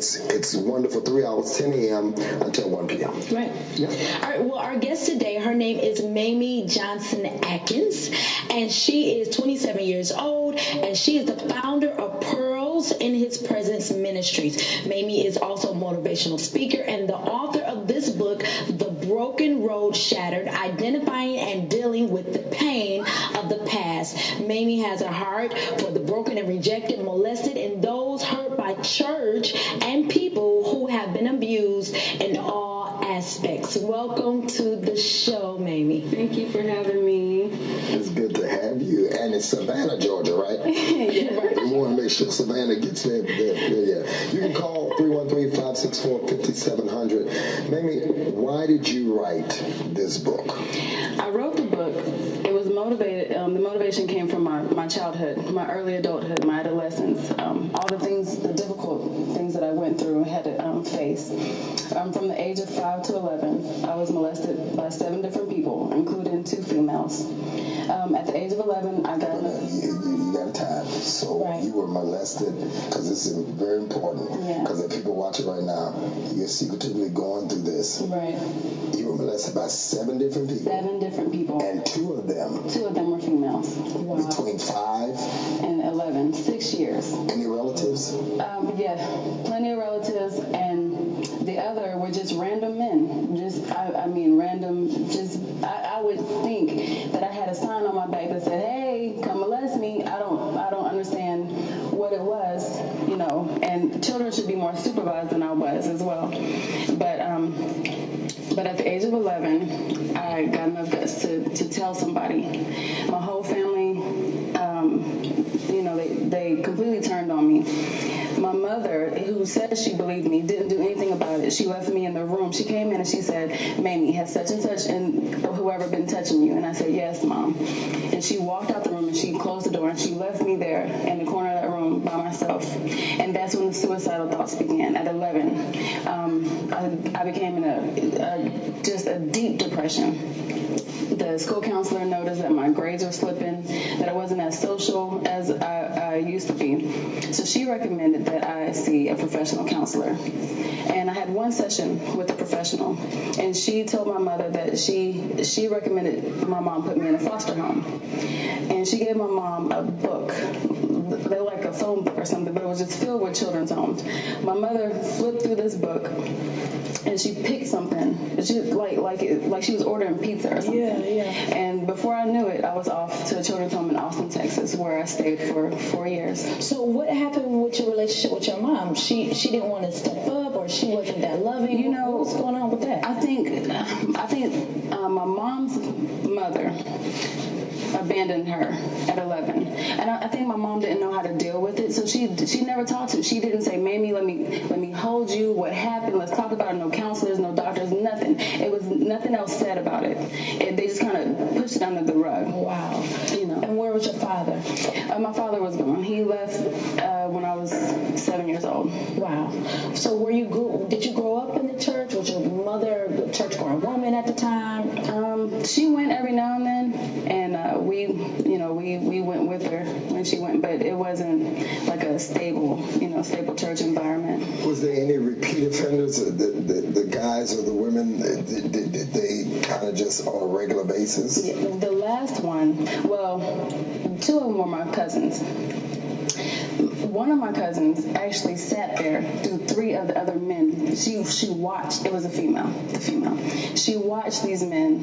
it's wonderful. 3 hours, 10 a.m. until 1 p.m. Right. Yeah. All right. Well, our guest today, her name is Mamie Johnson Atkins, and she is 27 years old, and she is the founder of Pearls in His Presence Ministries. Mamie is also a motivational speaker and the author of this book, The Broken Road Shattered, Identifying and Dealing with the Pain of the Past. Mamie has a heart for the broken and rejected, molested, and those hurt by church and people who have been abused in all aspects. Welcome to the show, Mamie. Thank you for having me. It's good to have you. And it's Savannah, Georgia, right? Yeah, right. We want to make sure Savannah gets there. Yeah. You can call 313-564-5700. Mamie, why did you write this book? I wrote the book. It was motivated. The motivation came from my childhood, my early adulthood, my adolescence, all the things, the difficult things that I went through and had to face. From the age of 5 to 11, I was molested by 7 different people, including 2 females. At the age of 11, I got... You got a time. So right. You were molested, because this is very important, because if people watching right now, you're secretively going through this. Right. You were molested by 7 different people. 7 different people. And 2 of them were females. Wow. Between 5 and 11, 6 years. Any relatives? Yeah, plenty of relatives, and the other were just random men. Random. I would think that I had a sign on my back that said, "Hey, come molest me." I don't understand what it was, And children should be more supervised than I was as well. But at the age of 11, I got enough guts to tell somebody. My whole family, they completely turned on me. My mother, who says she believed me, didn't do anything about it. She left me in the room. She came in and she said, "Mamie, has such and such and whoever been touching you?" And I said, "Yes, Mom." And she walked out the room and she closed the door and she left me there in the corner of that room by myself. And that's when the suicidal thoughts began. At 11, I became in a deep depression. The school counselor noticed that my grades were slipping, that I wasn't as social as I used to be. So she recommended that I see a professional counselor. And I had one session with a professional, and she told my mother that she recommended my mom put me in a foster home. And she gave my mom a book. They were like a phone book or something, but it was just filled with children's homes. My mother flipped through this book, and she picked something. She like she was ordering pizza or something. Yeah. And before I knew it, I was off to a children's home in Austin, Texas, where I stayed for 4 years. So what happened with your relationship with your mom? She didn't want to step up, or she wasn't that loving? What was going on with that? I think my mom's mother abandoned her at 11, and I think my mom didn't know how to deal with it, so she never talked to me. She didn't say, "Mamie, let me hold you. What happened? Let's talk about it." No counselors, no doctors, nothing. It was nothing else said about it. They just kind of pushed it under the rug. Wow. And where was your father? My father was gone. He left when I was 7 years old. Wow. So did you grow up in the church? Was your mother a church-going woman at the time? She went every now and then, and we went with her when she went, but it wasn't like a stable church environment. Was there any repeat offenders? The guys or the women, did they kind of just on a regular basis? Yeah, the last one, well, 2 of them were my cousins. One of my cousins actually sat there through 3 of the other men. She watched. It was the female. She watched these men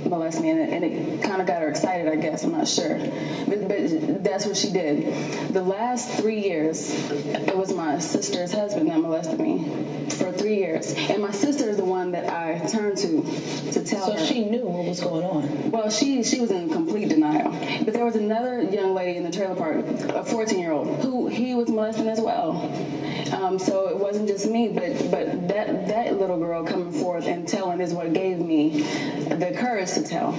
molest me, and it kind of got her excited, I guess. I'm not sure. But that's what she did. The last 3 years, it was my sister's husband that molested me for 3 years. And my sister is the one that I turned to tell her. So she knew what was going on. Well, she was in complete denial. But there was another young lady in the trailer park, a 14-year-old, who he was molesting as well. So it wasn't just me, but that little girl coming forth and telling is what gave me the courage to tell.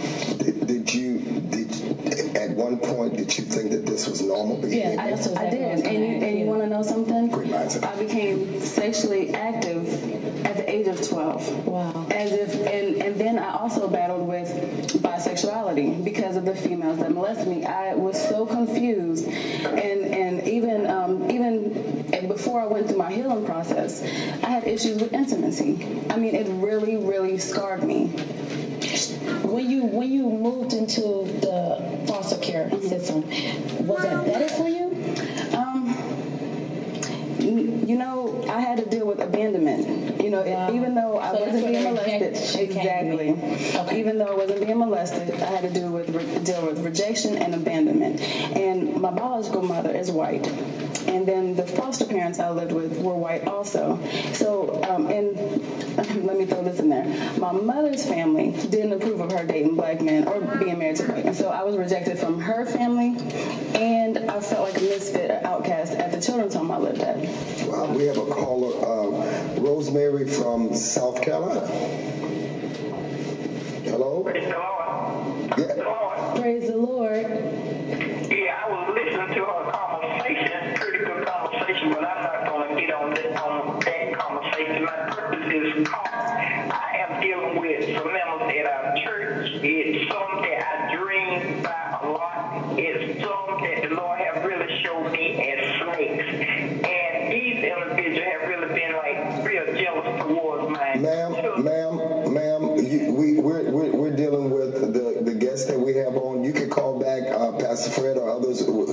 At one point, did you think that this was normal behavior? Yeah, I did. And you want to know something? Great mindset. I became sexually active at the age of 12. Wow. And then I also battled with bisexuality because of the females that molested me. I was so confused, and even before I went through my healing process, I had issues with intimacy. I mean, it really, really scarred me. When you moved into the foster care system, was that better for you? You know, I had to deal with abandonment. You know, even though I wasn't being molested, exactly. Okay. Even though I wasn't being molested, I had to deal with rejection and abandonment. And my biological mother is white, and then the foster parents I lived with were white also. So, and let me throw this in there. My mother's family didn't approve of her dating black men or being married to black men. So I was rejected from her family, and I felt like a misfit, an outcast at the children's home I lived at. Wow, we have a caller, Rosemary from South Carolina. Hello? Praise the Lord. Yeah. The Lord. Praise the Lord. Yeah, I was listening to her conversation, pretty good conversation, but I'm not going to get on that conversation. My purpose is I am dealing with some members at our church. It's some that I dream by a lot. It's some that the Lord have really showed me as snakes. And these individuals have really been like real jealous towards my Ma'am, we're dealing with the guests that we have on. You can call back Pastor Fred or others that will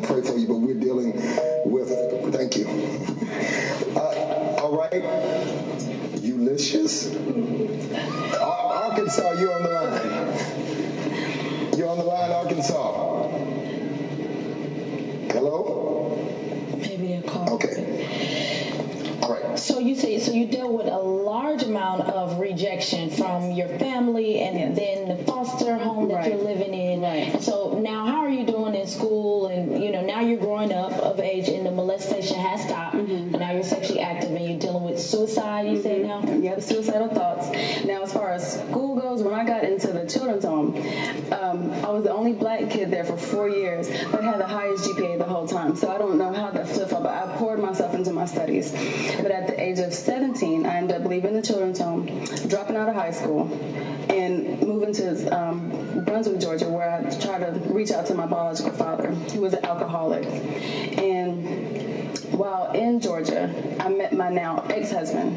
pray for you, but we're dealing with, thank you. All right. Ulysses? Arkansas, you're on the line. You're on the line, Arkansas. Hello? Maybe they'll call. Okay. All right. So you dealt with a large amount of rejection from your family and then the foster home that you're living in. Right. And so now how are you doing in school? And, you know, now you're growing up of age and the molestation has stopped. And now you're sexually active and you're dealing with suicide, you say now? Yeah, the suicidal thoughts. Now, as far as school goes, when I got into the children's home, I was the only black kid there for 4 years, but had the highest GPA the whole time. So I don't know how that flip-flop, but I poured myself into my studies. But at the age of 17, I ended up leaving the children's home, dropping out of high school, and moving to Brunswick, Georgia, where I tried to reach out to my biological father, who was an alcoholic. And while in Georgia, I met my now ex-husband,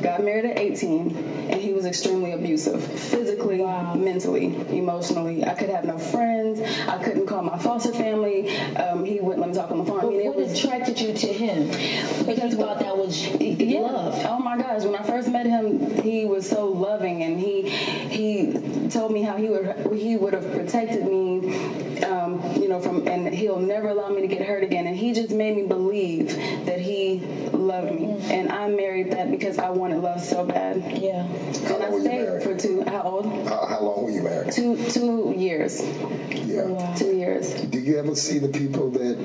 got married at 18, and he was extremely abusive, physically, mentally, emotionally. I could have no friends. I couldn't call my foster family. He wouldn't let me talk on the phone. I mean, what attracted you to him? Because you thought that was love. Oh my gosh! When I first met him, he was so loving, and he told me how he would have protected me, you know, and he'll never allow me to get hurt again. And he just made me believe that he loved me, and I married that because I wanted love so bad. Yeah. And I stayed for how old? How long were you married? 2 years. Yeah. Wow. 2 years. Do you ever see the people that